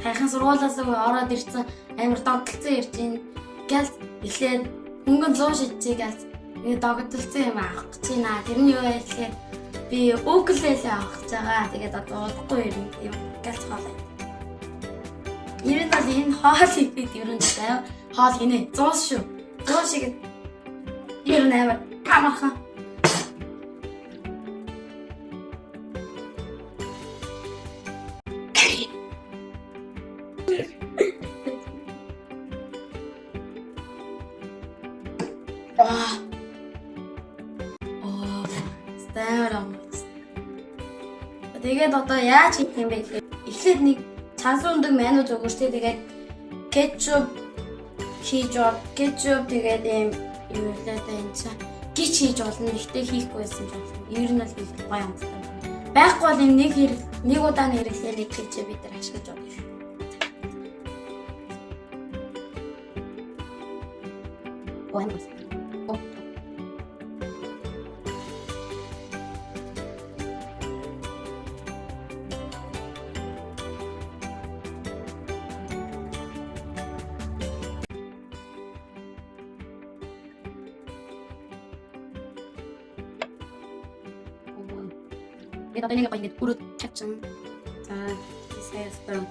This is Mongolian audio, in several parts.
Сайхан сургуулиас ороод ирсэн амар догдолцсон ирж ийн. Гэл эхлээд хөнгөн 100 шидчихээ гэл догдолцсон юм авах гэж байна. Тэр нь юу вэ гэхээр би уkulele авах гэж байгаа. Тэгээд одоо удахгүй юм гэл хоолой. Ирээд бол энэ хоолыг бид ер нь заяа хоол гинэ 100 шүү. 100 шиг ер нь амар амархан. Тэгээд одоо яаж хийх юм бэ гэхээр эхлээд нэг цансан өндөг меню зөвгөрчтэй тэгээд кетчуп хийж ор кетчуп тэгээд юм юу лээ да энэ цаа гिच хийж болно ихтэй хийхгүйсэн ч болно. Ер нь л хийх гоё юм байна. Байхгүй бол юм нэг удаа нэрэглээ нэг кетчуп бид нар ашиглаж болно. Гоймос. Одоо нэг гоё ингээд өрөө чавчин. За сайстаа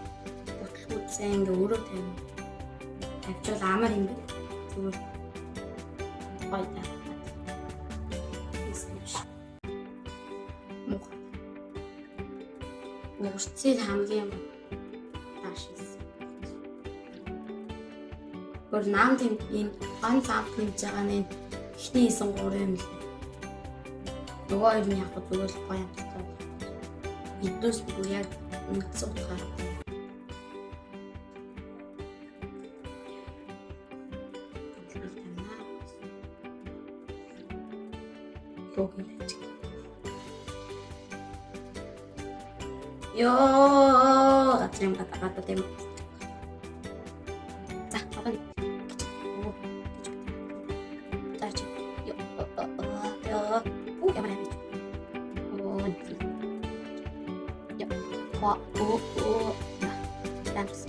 бүтлгүүцээ ингээд өрөө тавь. Тавьчвал амар юм байна. Зүгээр гоё таа. Муха. Нурцэл хамгийн таашилсан. Гол наам тийм энэ ганц амт нэмж байгаа нь ихний исэн 3 юм л. Нөгөө юм яг зүгээр л гоё юм. Идус яг үнцэн утгаар. Логинч. Ёо, атрим ката тем. За, апан. Тач. Ёо. Ямар юм бэ? Thanks.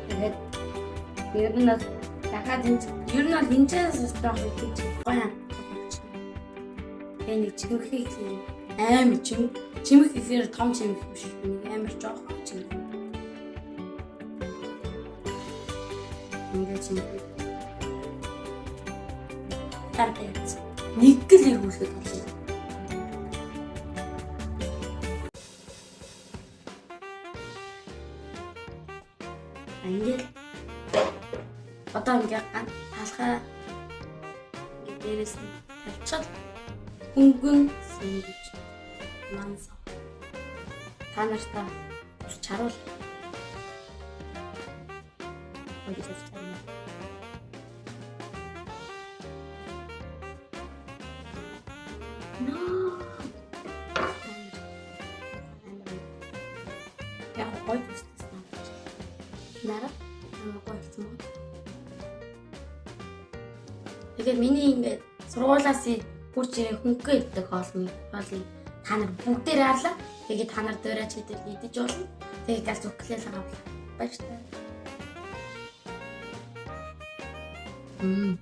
Тэгээд ер нь дахиад ер нь энэчээс жоох гэж гоё юм. Энэ чимхийг амар чимх гэхээр том чимх биш. Амар жоох чимх. Ингээд чимх. Тартай. Нэг л яг үлдээд байна. Ингээд одоо ингээд талхаа ингээд дээрээс нь тавьчихад хөнгөн сэнгэж манс та нартаа чаруул Нара гойцсон байна. Тэгээд миний ингээд сургуулаас бүр чирээ хөнгөө идэх хоолны та нар бүгдээр хаалаа. Тэгээд та нар дөөрэ чидэл идэж болно. Тэгээд гал зүглээл авлаа. Баяртай. Мм.